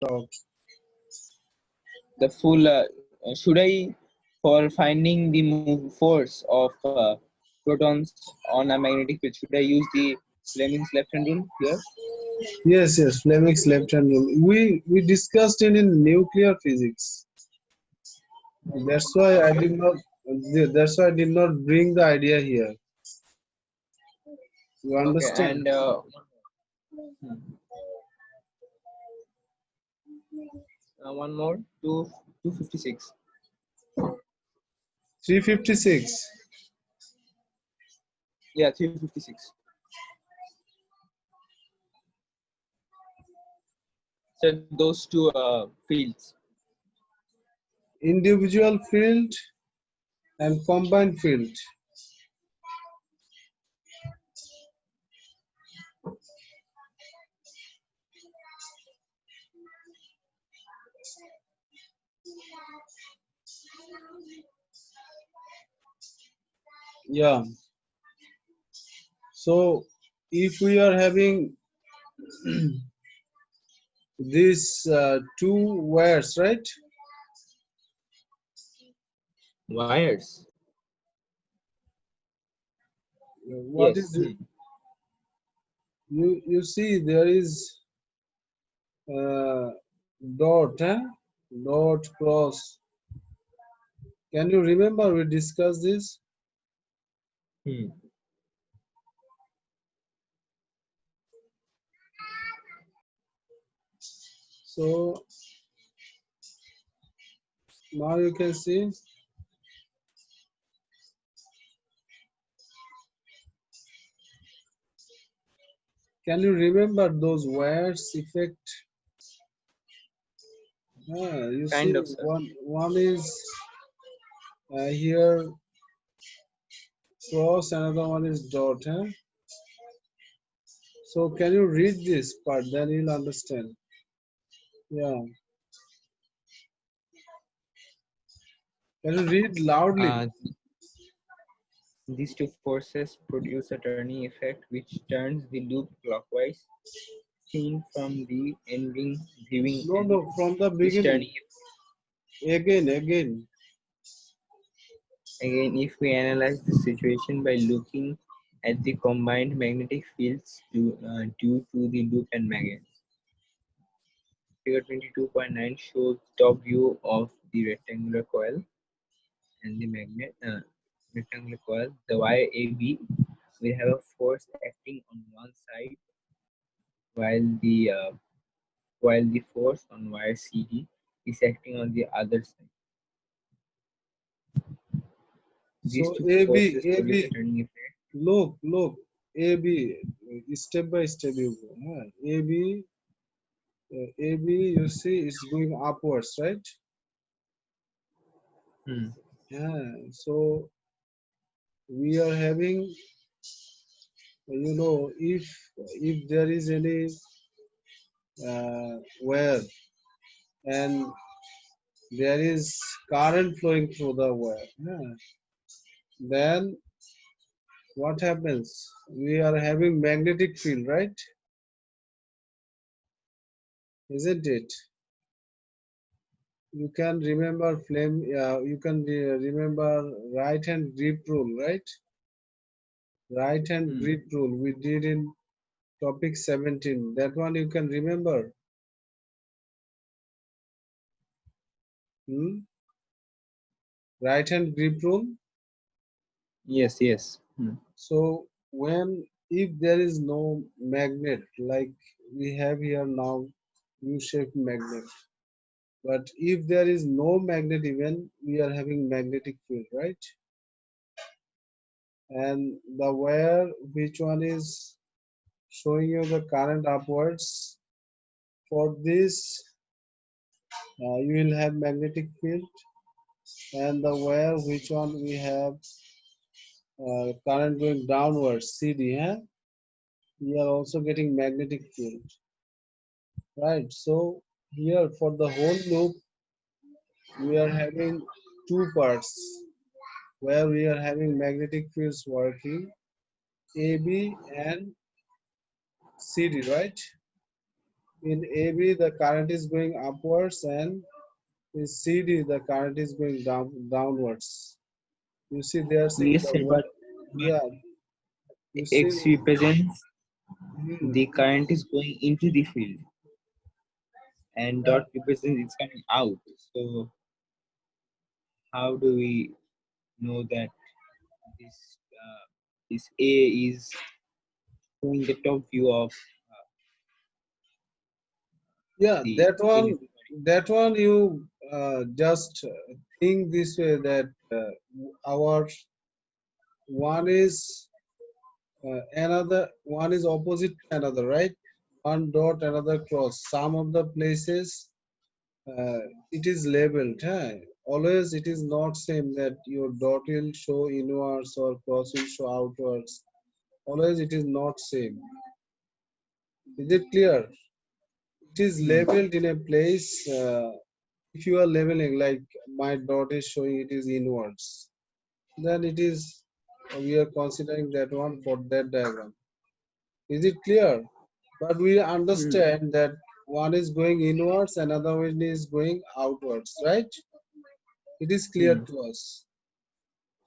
talk. The full should I, for finding the force of protons on a magnetic field, should I use the Fleming's left hand rule here? Yes, Fleming's left hand rule. We discussed it in nuclear physics. That's why I did not. That's why I did not bring the idea here. You Okay, understand? and one more, 256. 356. Yeah, 356. So those two fields. Individual field and combined field. Yeah. So if we are having these two wires, right? Wires. What Yes. is it? You see there is dot, dot cross. Can you remember we discussed this? Hmm. So now you can see. Can you remember those wires effect? You see Kind of, sir. one is here cross, another one is dot. So can you read this part? Then you'll understand. Yeah. Can you read loudly? These two forces produce a turning effect which turns the loop clockwise, seen from the ending viewing end. No, from the This beginning. turning, Again. again, if we analyze the situation by looking at the combined magnetic fields due to the loop and magnets. Figure 22.9 shows top view of the rectangular coil and the magnet rectangular coil. The wire AB will have a force acting on one side, while the force on wire CD is acting on the other side. These So two forces produce a AB, turning effect. look, AB, step by step you go. AB, AB, you see it's going upwards, right? Hmm. Yeah. So we are having, if there is any wire and there is current flowing through the wire, then what happens? We are having magnetic field, right? Isn't it? You can remember remember right hand grip rule, right? Right hand Hmm. grip rule we did in topic 17. That one you can remember. Hmm? Right hand grip rule. Yes. Hmm. So if there is no magnet like we have here now, U-shaped magnet. But if there is no magnet even, we are having magnetic field, right? And the wire, which one is showing you the current upwards, for this you will have magnetic field, and the wire which one we have current going downwards, CD, we are also getting magnetic field, right? So here for the whole loop we are having two parts where we are having magnetic fields working, AB and CD, right? In AB, the current is going upwards, and in CD, the current is going downwards. You see, they are saying Yes, the sir, word. but Yeah, you X see. represents Hmm, the current is going into the field, and yeah, dot represents it's coming out. So how do we know that this this A is showing the top view of yeah. the That one, electric body? that one. You just think this way that our one is another one is opposite to another, right? One dot, another cross. Some of the places uh, it is labeled. Huh? Always it is not same that your dot will show inwards or cross will show outwards. Always it is not same. Is it clear? It is Hmm. labeled in a place. If you are labeling like my dot is showing it is inwards, then it is we are considering that one for that diagram. Is it clear? But we Hmm. understand that one is going inwards, another one is going outwards, right? It is clear Hmm. to us.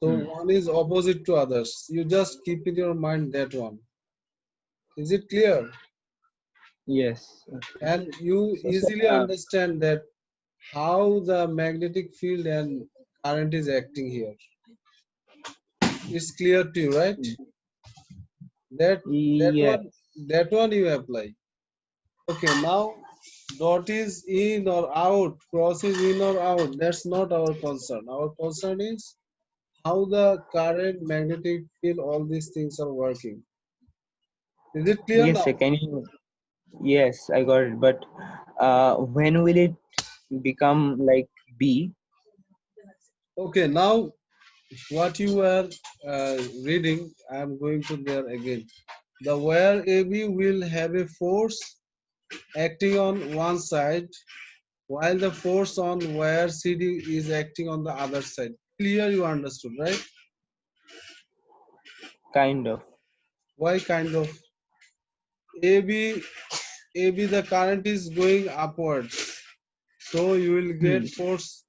So Hmm. one is opposite to others. You just keep in your mind that one. Is it clear? Yes. Okay. And you So, sir, easily understand that how the magnetic field and current is acting here. It's clear to you, right? hmm. That that Yes. one that one you apply. Okay, now dot is in or out, cross is in or out. That's not our concern. Our concern is how the current, magnetic field, all these things are working. Is it clear Yes, sir. now? Can you? Yes, I got it. But when will it become like B? Okay, now what you were reading, I am going to there again. The wire AB will have a force acting on one side, while the force on wire CD is acting on the other side. Clear, you understood, right? Kind of. Why kind of? AB, AB, the current is going upwards. So you will Hmm. get force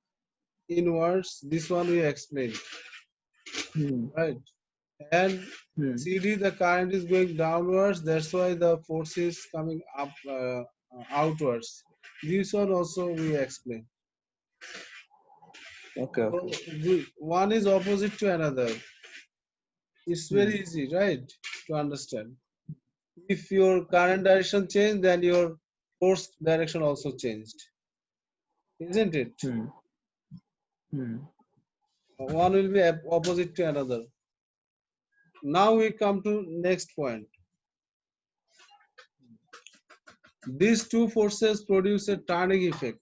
inwards. This one we explained, Hmm. right? And Hmm. CD, the current is going downwards. That's why the force is coming up outwards. This one also we explain. Okay. So Okay. one is opposite to another. It's Hmm. very easy, right, to understand. If your current direction changed, then your force direction also changed, isn't it? Hmm. Hmm. One will be opposite to another. Now we come to next point. These two forces produce a turning effect,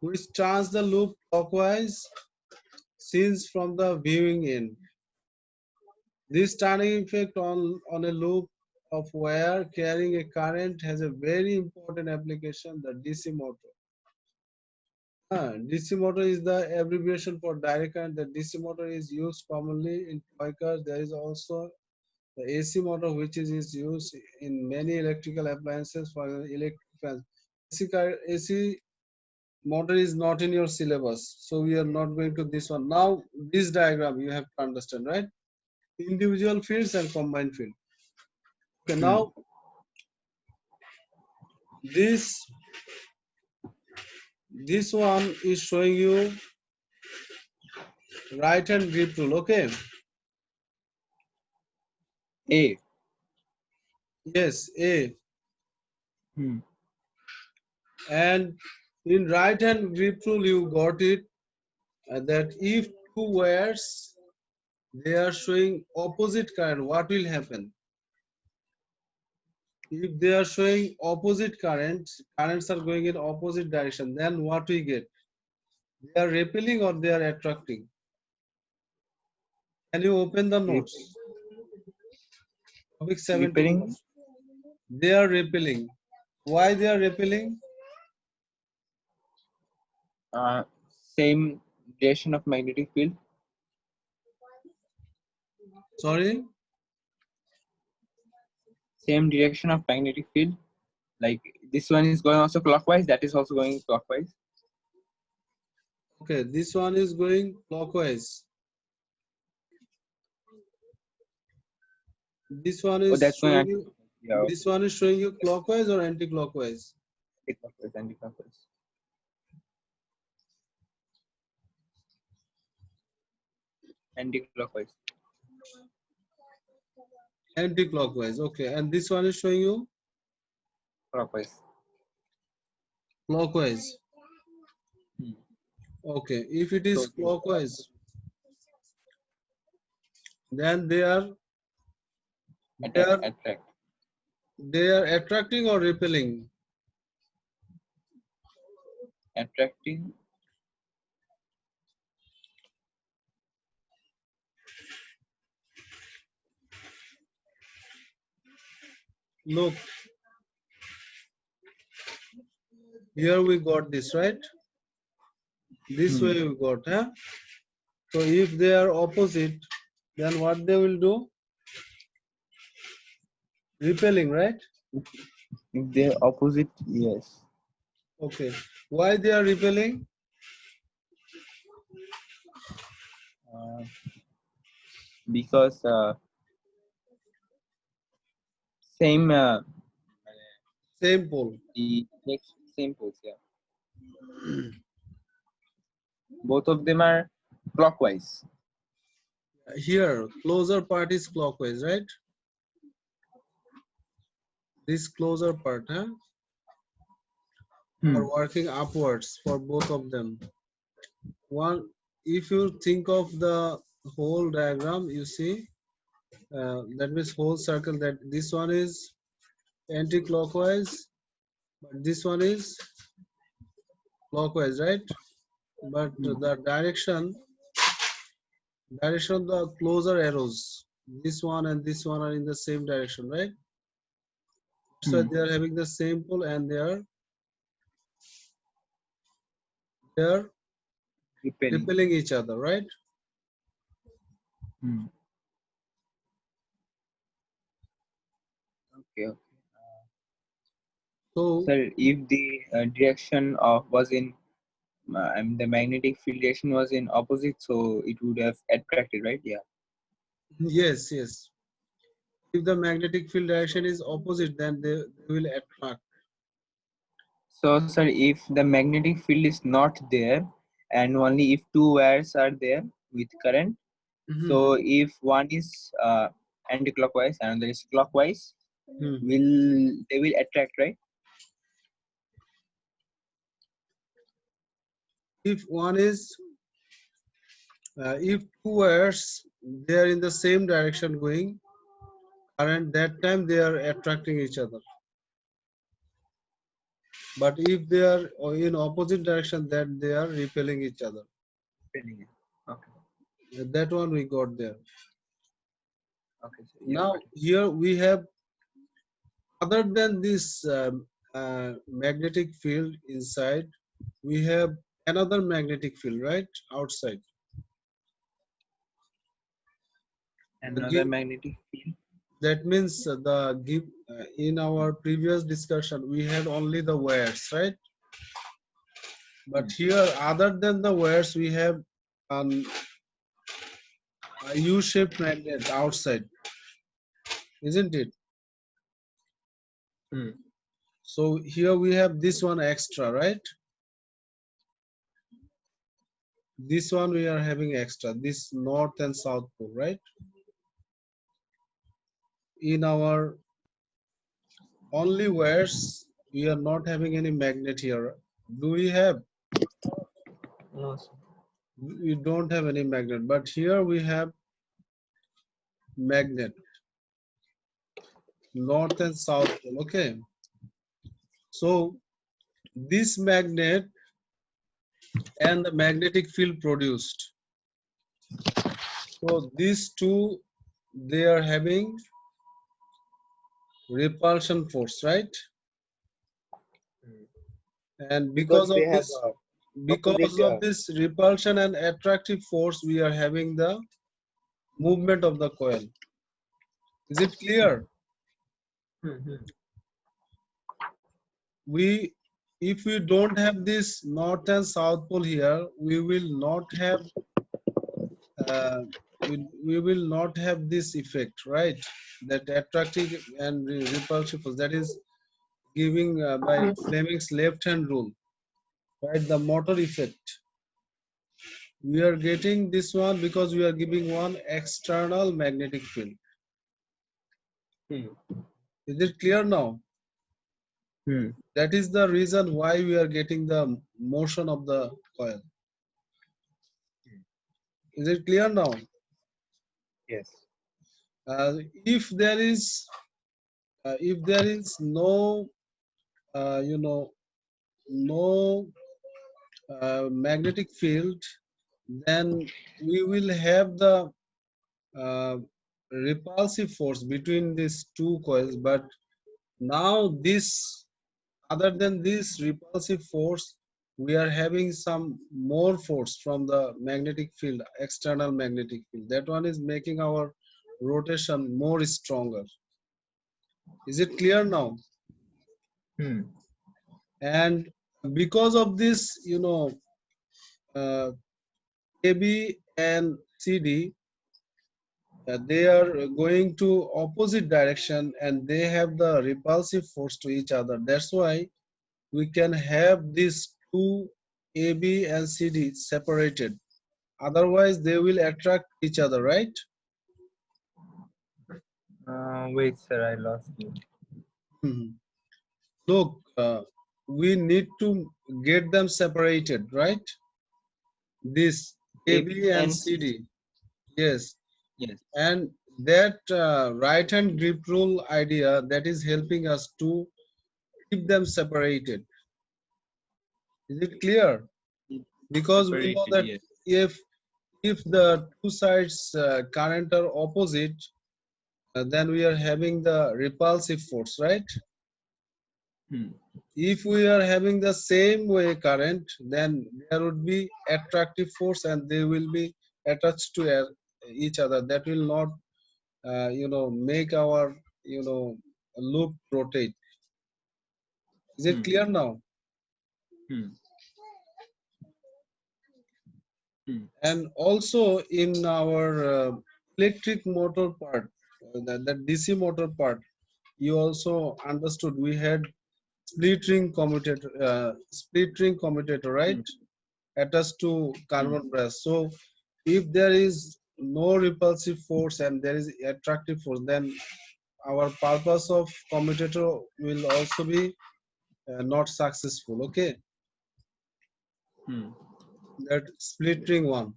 which turns the loop clockwise since from the viewing end. This turning effect on a loop of wire carrying a current has a very important application, the DC motor. DC motor is the abbreviation for direct current. The DC motor is used commonly in toy cars. There is also the AC motor, which is used in many electrical appliances for electric fans. AC motor is not in your syllabus, so we are not going to this one. Now, this diagram you have to understand, right? Individual fields and combined field. Okay, Hmm. now this this one is showing you right hand grip rule. Okay, A. yes, A, Hmm. and in right hand grip rule you got it that if two wires they are showing opposite current, what will happen? If they are showing opposite currents, currents are going in opposite direction, then what we get? They are repelling or they are attracting? Can you open the Re- notes? Topic 74. repairing They are repelling. Why they are repelling? uh, same direction of magnetic field. Sorry? Same direction of magnetic field. Like this one is going also clockwise, that is also going clockwise. Okay, this one is going clockwise. This one Oh, is that's going showing you. anti-clockwise. Yeah, This one is showing you clockwise or anti-clockwise. anti-clockwise, anti-clockwise. Anti-clockwise. Anti-clockwise. Okay, and this one is showing you Clockwise. clockwise. Hmm. Okay, if it is So clockwise, then they are attract. they are attracting or repelling. Attracting. Look, here we got this, right? This Hmm. way we got, huh? So if they are opposite, then what they will do? Repelling, right? If they're opposite, yes. Okay. Why they are repelling? Uh, because same Same pole. the next same pose, yeah. Both of them are clockwise. Here, closer part is clockwise, right? This closer part, huh? Hmm. Are working upwards for both of them. One, if you think of the whole diagram, you see that means whole circle, that this one is anti-clockwise, but this one is clockwise, right? But Hmm. the direction of the closer arrows, this one and this one are in the same direction, right? So Hmm. they are having the same pole and they are Repelling. repelling each other, right? Hmm. Okay. Okay. So Sir, if the direction of was in the magnetic field direction was in opposite, so it would have attracted, right? Yeah. yes, yes. If the magnetic field direction is opposite, then they will attract. So, sir, if the magnetic field is not there, and only if two wires are there with current, so Mhm. if one is anti-clockwise and another is clockwise, Hmm. they will attract, right? If one is if two wires they are in the same direction going, and that time they are attracting each other. But if they are in opposite direction, that they are repelling each other. Repelling. Okay. That one we got there. Okay. So yeah, got Now it. here we have, other than this magnetic field inside, we have another magnetic field, right, outside. The Another gi- magnetic field. that means the give in our previous discussion we had only the wires, right? But Hmm. here, other than the wires, we have an a U-shaped magnet outside, isn't it? Hmm. So here we have this one extra, right? This one we are having extra, this north and south pole, right? In our only wires, we are not having any magnet here. Do we have? No, sir. We don't have any magnet, but here we have magnet, north and south pole, okay? So this magnet and the magnetic field produced. So these two, they are having repulsion force, right? Hmm. And Because they have opposite. because of this repulsion and attractive force, we are having the movement of the coil. Is it Hmm. clear? Hmm. Hmm. we if we don't have this north and south pole here, we will not have uh, we will not have this effect, right? That attractive and repulsive force, that is giving by Fleming's left hand rule, right? The motor effect. We are getting this one because we are giving one external magnetic field. Hmm. Is it clear now? Hmm. That is the reason why we are getting the motion of the coil. Is it clear now? Yes. Uh, if there is no you know no magnetic field, then we will have the uh, repulsive force between these two coils. But now this, other than this repulsive force, we are having some more force from the magnetic field, external magnetic field. That one is making our rotation more stronger. Is it clear now? Hmm. And because of this, uh, AB and CD, they are going to opposite direction and they have the repulsive force to each other. That's why we can have these two AB and CD separated. Otherwise, they will attract each other, right? Wait, sir, I lost you. Mhm. Look, we need to get them separated, right? This AB AB and and CD. CD. Yes. Yes. And that right hand grip rule idea, that is helping us to keep them separated. Is it clear? It Because we know separated. that Yes. if the two sides current are opposite, then we are having the repulsive force, right? Hmm. If we are having the same way current, then there would be attractive force and they will be attached to each other. That will not make our loop rotate. Is it Hmm. clear now? Hmm. Hmm. And also in our electric motor part, that DC motor part, you also understood we had split ring commutator, Hmm. right? Attached to Hmm. carbon brass. So if there is no repulsive force and there is attractive force, then our purpose of commutator will also be not successful. Okay, Hmm. that split ring one.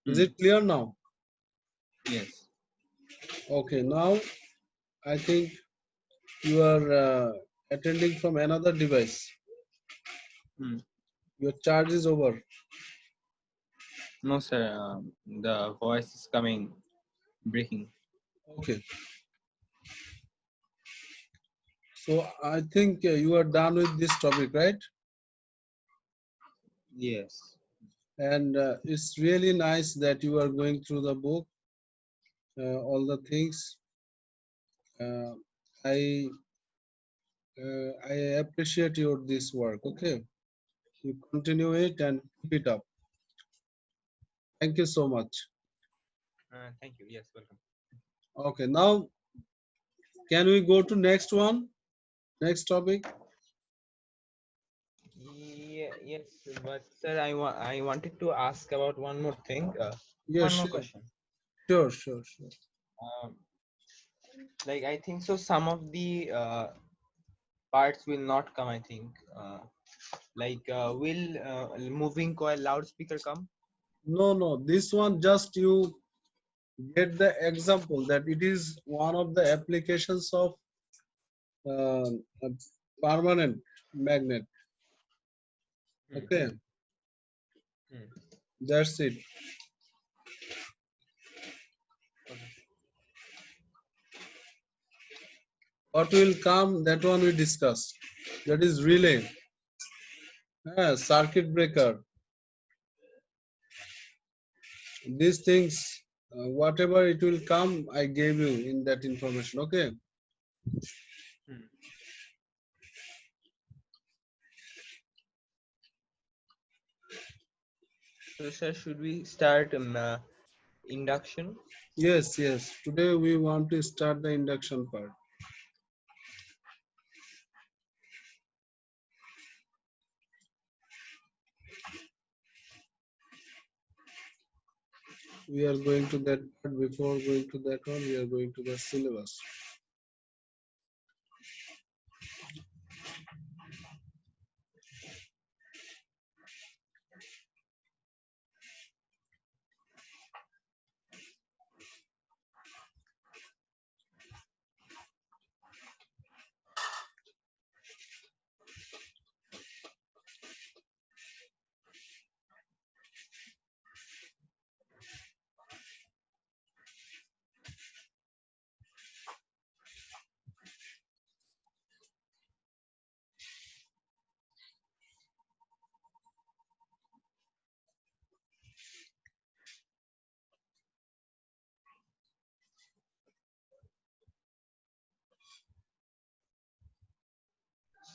Is Hmm. it clear now? Yes. Okay, now I think you are attending from another device. Hmm. Your charge is over. No, sir. The voice is coming, breaking. Okay, so I think you are done with this topic, right? Yes. And it's really nice that you are going through the book, all the things. Uh, I I appreciate your this work. Okay, you continue it and keep it up. Thank you so much. Thank you. Yes, welcome. Okay, now can we go to next one? Next topic? Yeah, yes, but sir, I wanted to ask about one more thing. Yes, One more sure, question. sure. Um, like I think so, some of the parts will not come. I think. Will moving coil loudspeaker come? No. This one just you get the example that it is one of the applications of a permanent magnet. Hmm. Okay, Hmm. that's it. Okay. What will come, that one we discuss. That is relay, circuit breaker. These things, whatever it will come, I gave you in that information. Okay. Hmm. So, sir, should we start induction? Yes, yes. Today we want to start the induction part. We are going to that part. Before going to that one, we are going to the syllabus.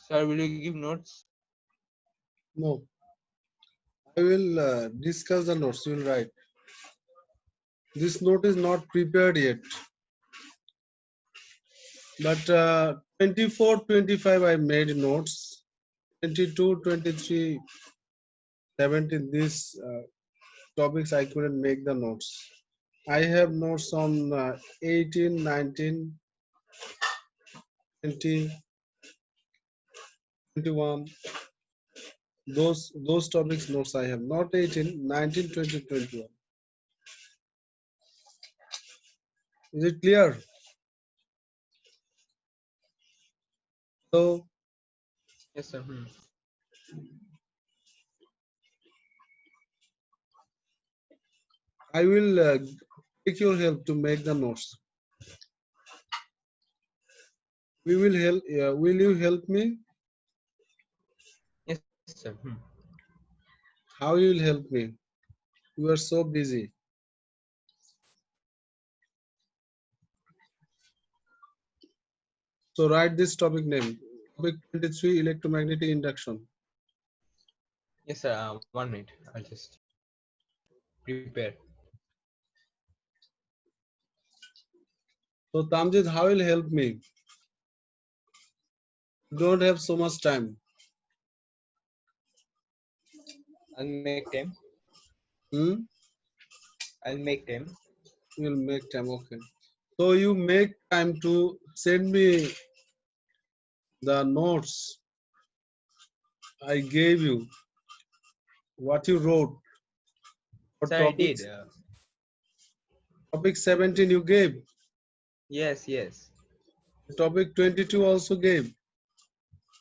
Sir, will you give notes? No, I will discuss the notes. You will write. This note is not prepared yet, but 24, 25 I made notes. 22, 23, 17 these topics I couldn't make the notes. I have notes on 18, 19, 20, 21. Those topics notes I have. Not 18, 19, 20, 21. Is it clear? So Yes, sir. I will take your help to make the notes. We will help. Will you help me? Yes, sir. How you will help me? You are so busy. So write this topic name. Topic 23, electromagnetic induction. Yes, sir. 1 minute. I'll just prepare. So Tamjid, how will help me? Don't have so much time. I'll make time. Hmm? I'll make time. You will make time. Okay. So you make time to send me the notes I gave you. What you wrote for Sir, I did. topic 17 you gave. Yes, yes, Topic 22 also gave.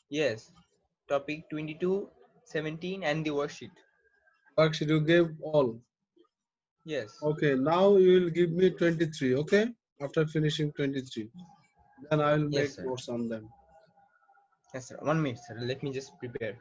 yes. Topic 22, 17, and the worksheet. Worksheet you gave all. Yes, Okay. Now you will give me 23. Okay. After finishing 23, then I will yes, make sir. notes on them. Yes, sir. 1 minute, sir. Let me just prepare.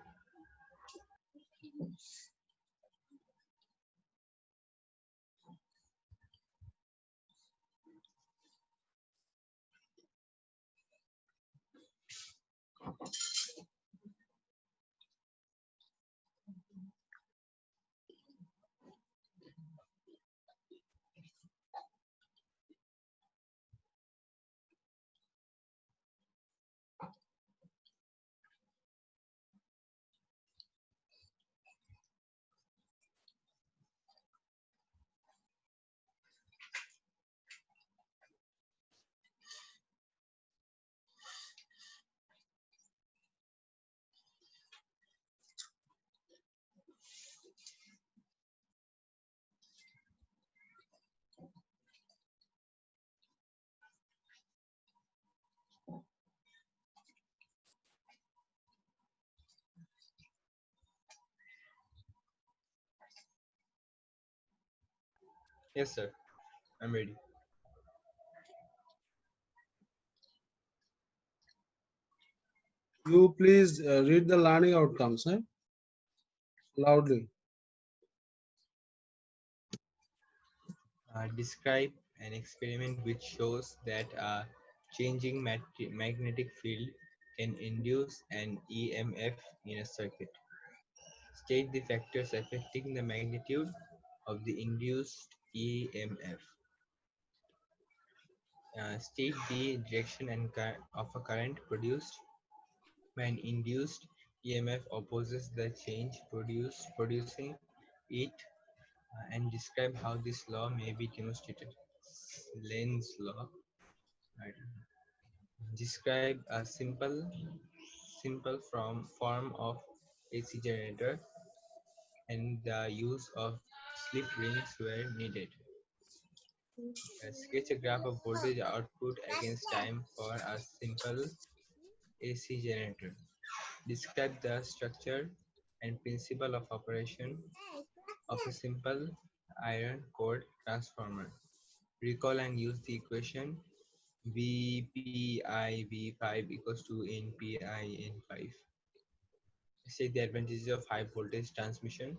Yes, sir. I'm ready. You please read the learning outcomes loudly. Describe an experiment which shows that a changing magnetic field can induce an EMF in a circuit. State the factors affecting the magnitude of the induced EMF. State the direction of a current produced when induced EMF opposes the change producing it, and describe how this law may be demonstrated. Lenz's law. Right. Describe a simple form of AC generator and the use of slip rings where needed. Sketch a graph of voltage output against time for a simple AC generator. Describe the structure and principle of operation of a simple iron core transformer. Recall and use the equation VPI V5 equals to NPI N5. State the advantages of high voltage transmission.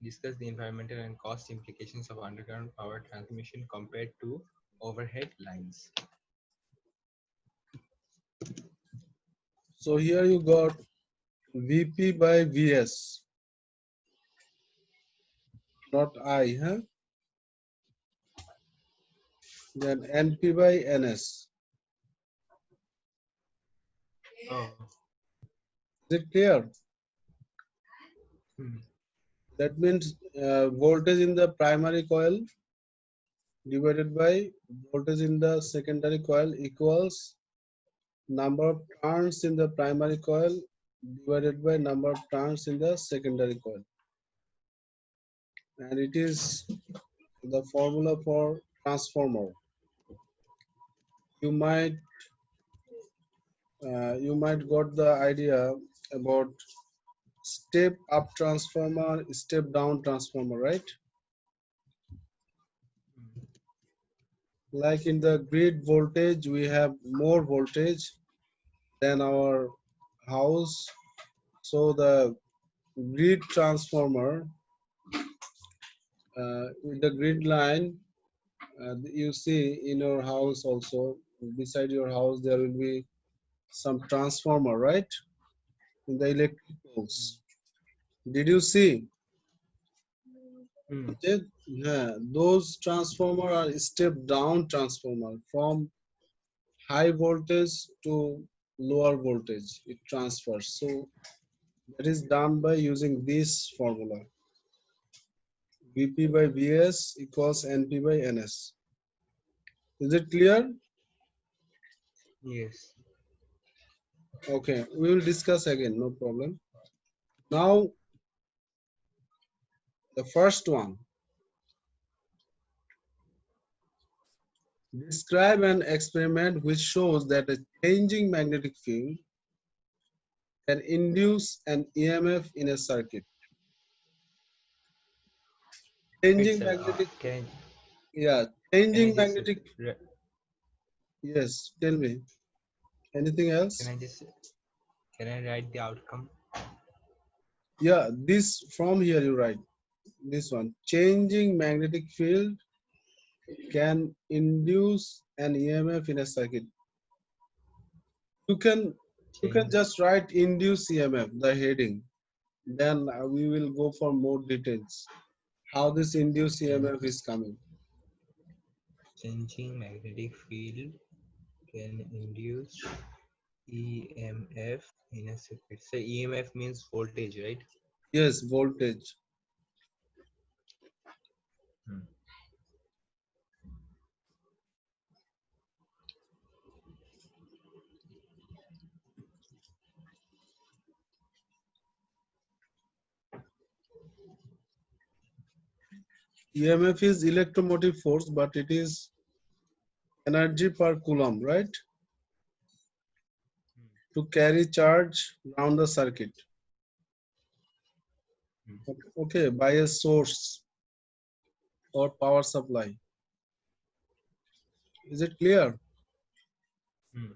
Discuss the environmental and cost implications of underground power transmission compared to overhead lines. So here you got VP by VS, not I, huh? Then NP by NS. Oh. Is it clear? Hmm. That means voltage in the primary coil divided by voltage in the secondary coil equals number of turns in the primary coil divided by number of turns in the secondary coil. And it is the formula for transformer. You might got the idea about step up transformer, step down transformer, right? Like in the grid voltage, we have more voltage than our house. So the grid transformer with the grid line, you see in your house also, beside your house there will be some transformer, right? In the electric poles. Did you see? Hmm. Yeah, those transformer are step down transformer from high voltage to lower voltage. It transfers. So that is done by using this formula. Vp by Vs equals Np by Ns. Is it clear? Yes. Okay, we will discuss again, no problem. Now, the first one. Describe an experiment which shows that a changing magnetic field can induce an EMF in a circuit. Wait, Changing sir. magnetic, Can yeah, can I changing just magnetic, yes, tell me. Anything can else? I just can I write the outcome? Yeah, this from here you write. This one. Changing magnetic field can induce an EMF in a circuit. You can Change. just write induce EMF, the heading. Then we will go for more details. How this induced Change. EMF is coming. Changing magnetic field can induce EMF in a circuit. So EMF means voltage, right? Yes, voltage. Hmm. EMF is electromotive force, but it is energy per coulomb, right? To carry charge around the circuit. Hmm. Okay, by a source or power supply. Is it clear? Hmm.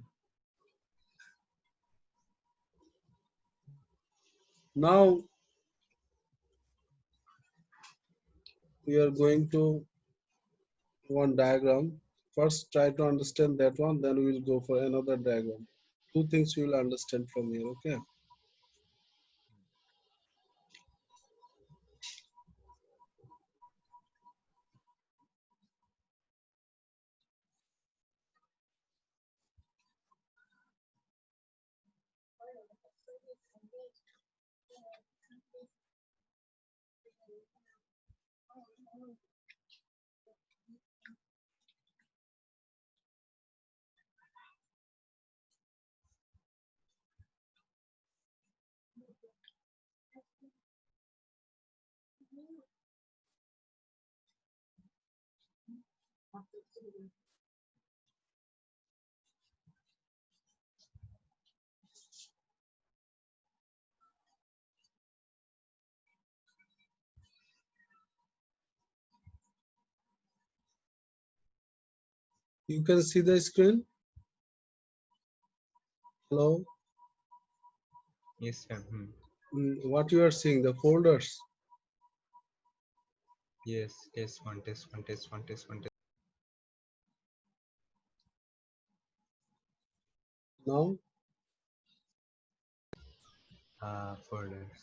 Now we are going to one diagram. First, try to understand that one, then we will go for another diagram. Two things you will understand from here, okay? You can see the screen. Hello. Yes, sir. What you are seeing? The folders. Yes, test one, test one, test one, test one, test. Now Folders.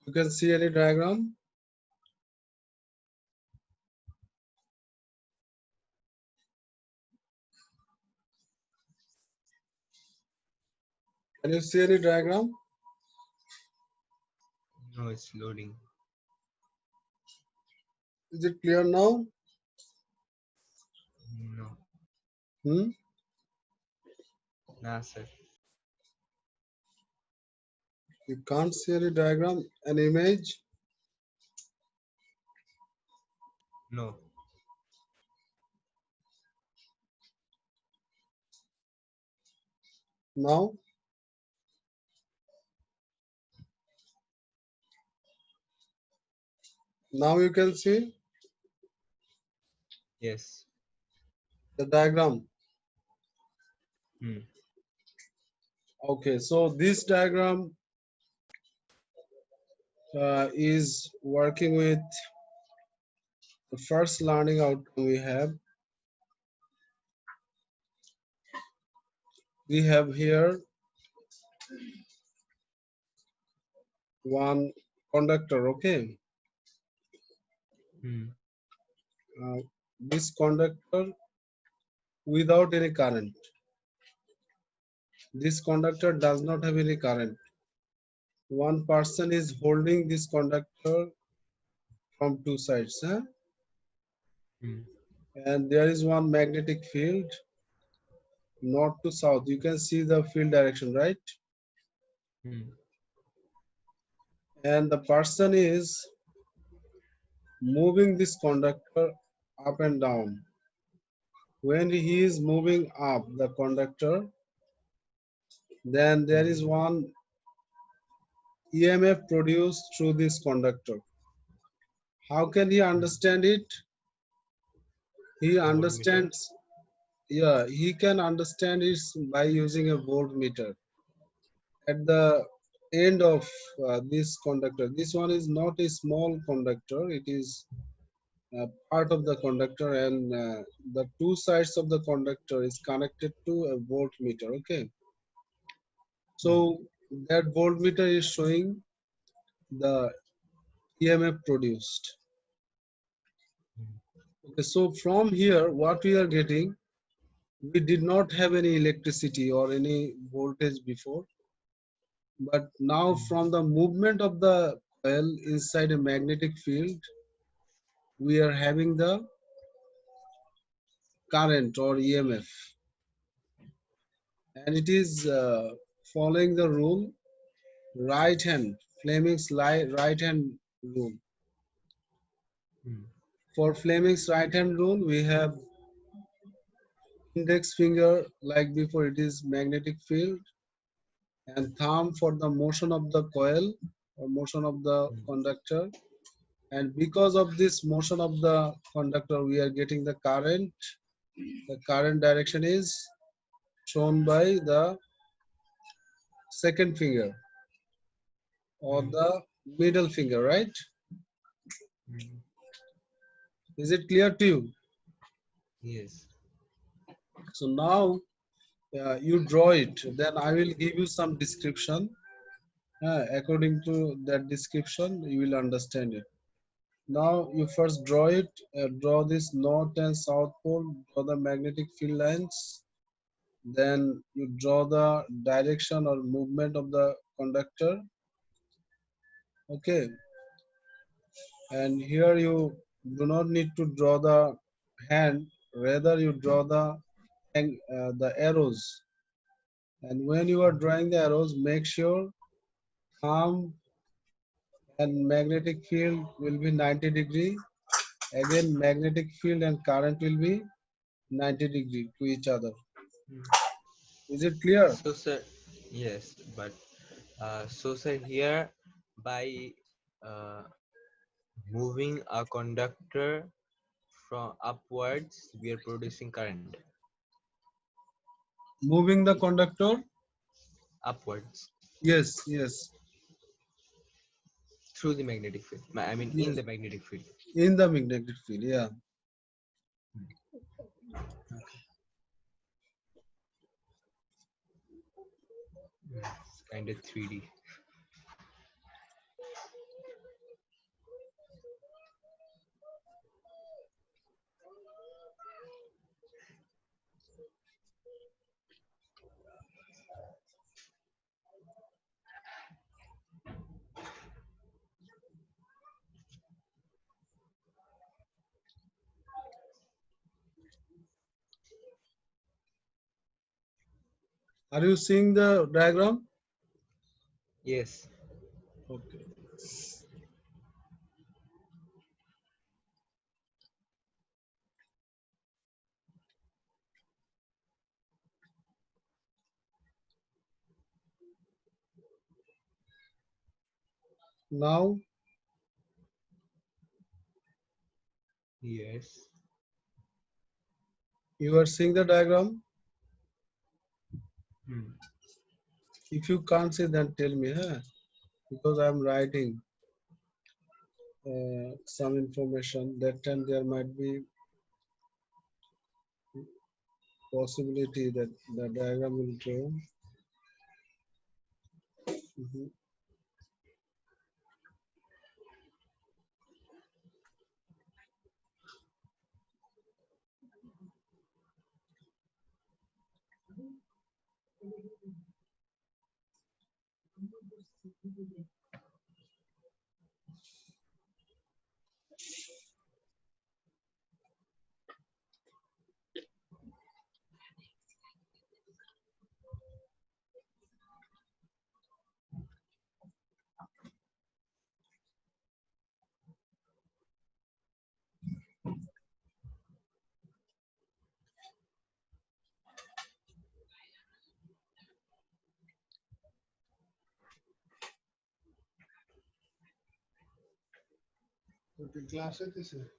you can see any diagram. Can you see any diagram? No, it's loading. Is it clear now? No, Hmm? nah, sir. You can't see any diagram, an image. No. Now, now you can see Yes. the diagram. Hmm. Okay, so this diagram is working with the first learning outcome we have. We have here one conductor, okay? Hmm. This conductor without any current. This conductor does not have any current. One person is holding this conductor from two sides, huh? Hmm. And there is one magnetic field north to south. You can see the field direction, right? Hmm. And the person is moving this conductor up and down. When he is moving up the conductor, then there is Hmm. one EMF produced through this conductor. How can he Hmm. understand it? He Voltmeter. understands, yeah, he can understand it by using a voltmeter. At the end of this conductor, this one is not a small conductor, it is part of the conductor, and the two sides of the conductor is connected to a voltmeter, okay? Hmm. So that voltmeter is showing the EMF produced. Hmm. Okay, so from here, what we are getting, we did not have any electricity or any voltage before, but now Hmm. from the movement of the coil inside a magnetic field, we are having the current or EMF, and it is following the rule right hand, Fleming's right hand rule. Hmm. For Fleming's right hand rule, we have index finger like before, it is magnetic field, and thumb for the motion of the coil or motion of the Hmm. conductor. And because of this motion of the conductor, we are getting the current. The current direction is shown by the second finger or Hmm. the middle finger, right? Hmm. Is it clear to you? Yes. So now you draw it. Then I will give you some description. According to that description, you will understand it. Now you first draw it. Draw this north and south pole. Draw the magnetic field lines. Then you draw the direction or movement of the conductor. Okay, and here you do not need to draw the hand. Rather, you draw the arrows. And when you are drawing the arrows, make sure thumb and magnetic field will be 90 degree. Again, magnetic field and current will be 90 degree to each other. Is it clear? So, sir, yes, but so, sir, here by uh, moving a conductor from upwards, we are producing current Moving the conductor? upwards Yes, yes, through the magnetic field. I mean, in yes. the magnetic field. In the magnetic field, yeah. Okay. It's kind of 3D. Are you seeing the diagram? Yes. Okay. Now Yes. you are seeing the diagram. Hmm. If you can't see, then tell me, huh? Because I'm writing some information. That time there might be possibility that the diagram will draw. Mhm. Okay, class it is here.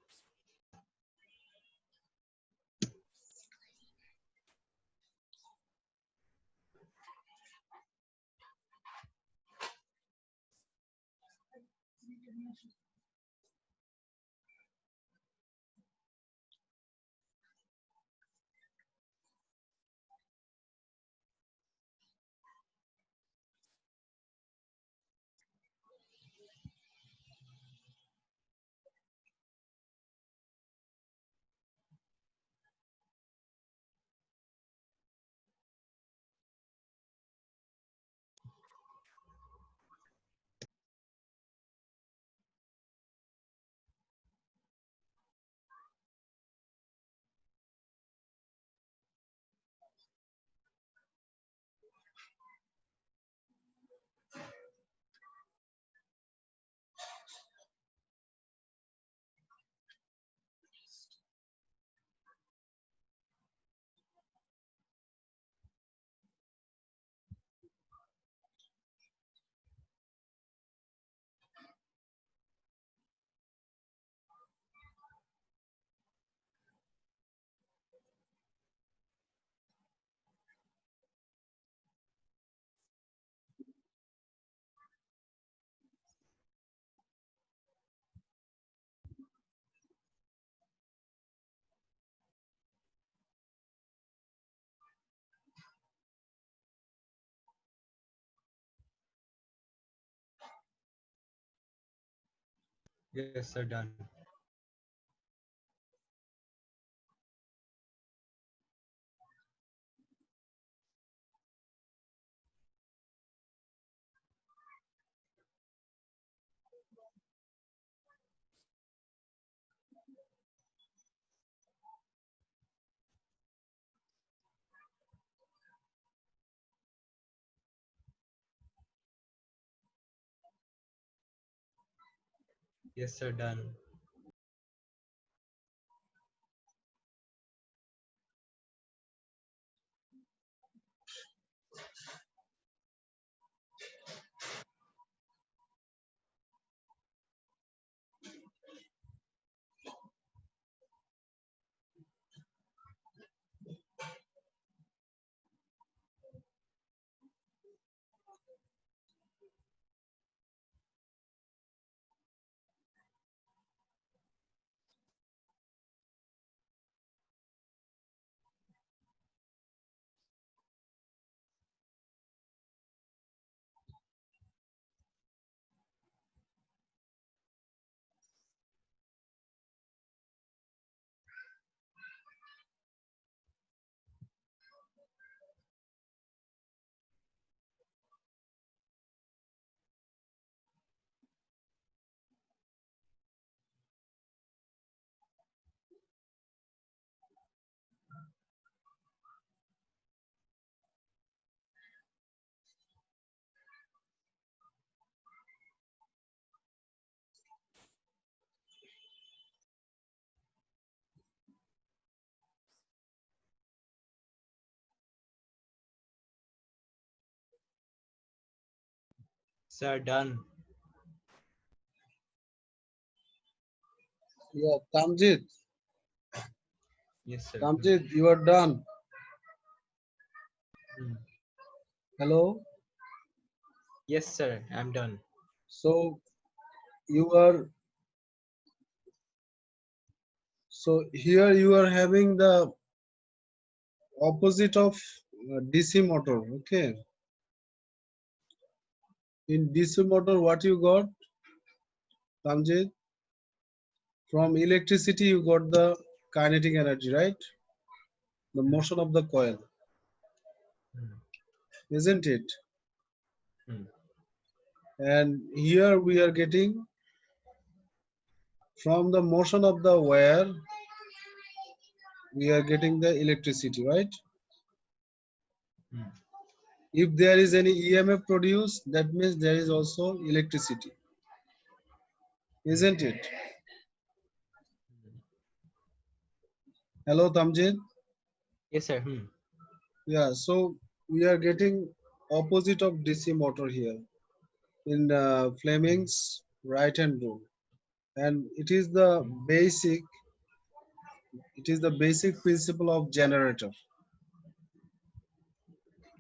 Yes, sir. Done. Yes, sir. Done. Sir. Done. Yeah, Tamjid, Yes, sir. Tamjid, you are done. Hmm. Hello. Yes, sir. I'm done. So you are so here you are having the opposite of DC motor. Okay. In DC motor, what you got, Tamjid? From electricity, you got the kinetic energy, right? The Hmm. motion of the coil, Hmm. isn't it? Hmm. And here we are getting from the motion of the wire, we are getting the electricity, right? Hmm. If there is any EMF produced, that means there is also electricity, Hmm. isn't it? Hello, Tamjid. Yes, sir. Hmm. Yeah, so we are getting opposite of DC motor here in Hmm. Fleming's right hand rule, and Hmm. it is the basic principle of generator.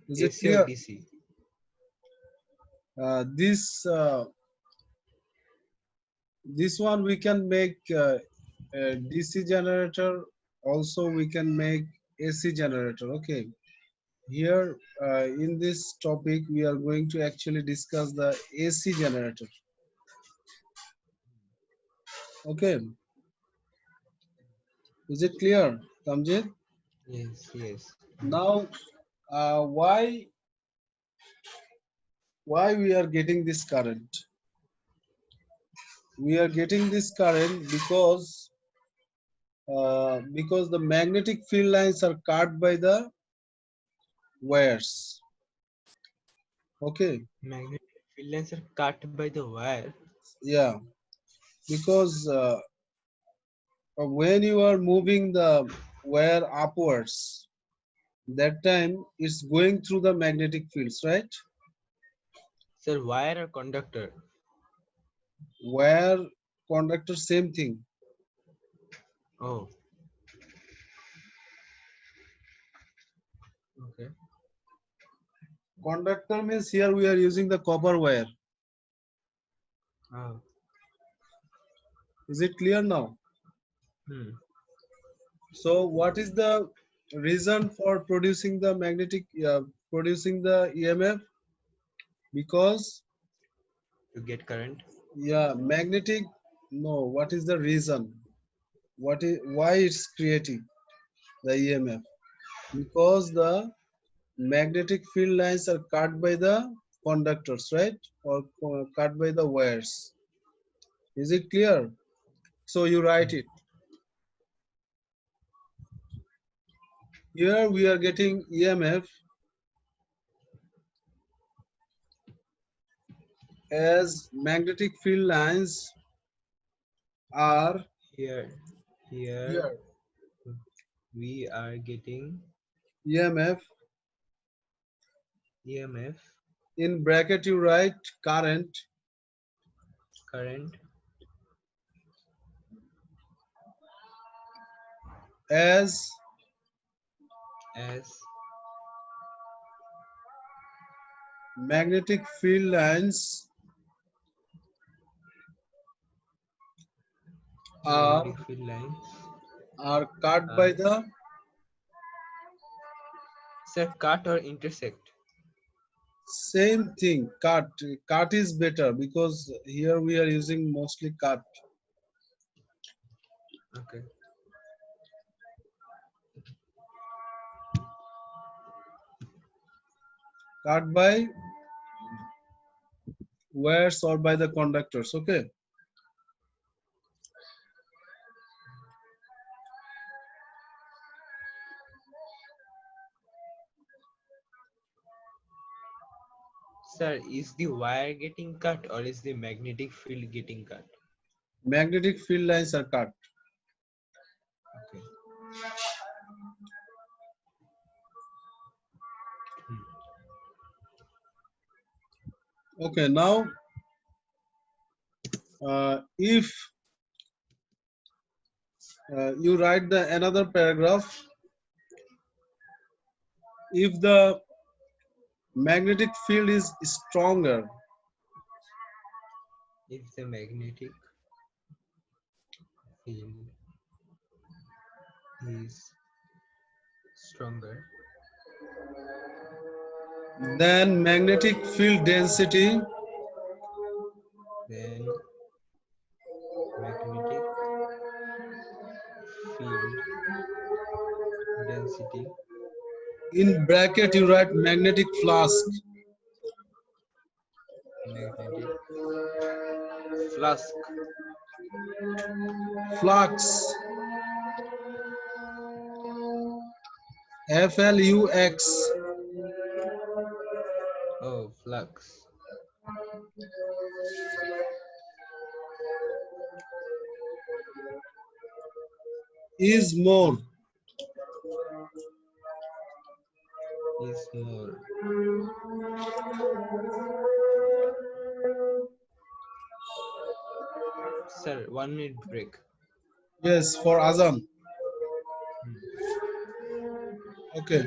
Is it AC or clear? DC? This one we can make a DC generator. Also, we can make AC generator. Okay. Here in this topic, we are going to actually discuss the AC generator. Okay. Is it clear, Tamjid? Yes. Yes. Now, why we are getting this current? We are getting this current because the magnetic field lines are cut by the wires. Okay, Magnetic field lines are cut by the wire. yeah, because when you are moving the wire upwards, that time it's going through the magnetic fields, right? Sir, wire or conductor? Wire conductor, same thing. Oh, okay. Conductor means here we are using the copper wire. Oh. Is it clear now? Hmm. So what is the reason for producing the EMF? Because To get current. yeah, magnetic. No, what is the reason? Why it's creating the EMF? Because the magnetic field lines are cut by the conductors, right? Or cut by the wires. Is it clear? So you write it. Here we are getting EMF as magnetic field lines are Here, here here. we are getting EMF, EMF, in bracket you write current current as as magnetic field lines are magnetic field lines cut by are, the sir, cut or intersect. same thing. Cut is better because here we are using mostly cut. Okay. Cut by wires or by the conductors. Okay. Sir, is the wire getting cut or is the magnetic field getting cut? Magnetic field lines are cut. Okay. Okay. Now, if you write the another paragraph, if the magnetic field is stronger, If the magnetic field is stronger, then magnetic field density then magnetic field density, in bracket you write magnetic flask. magnetic flask, Flux, Flux, oh, flux, is more. is more. Sir, 1 minute break. Yes, for Azam. Okay.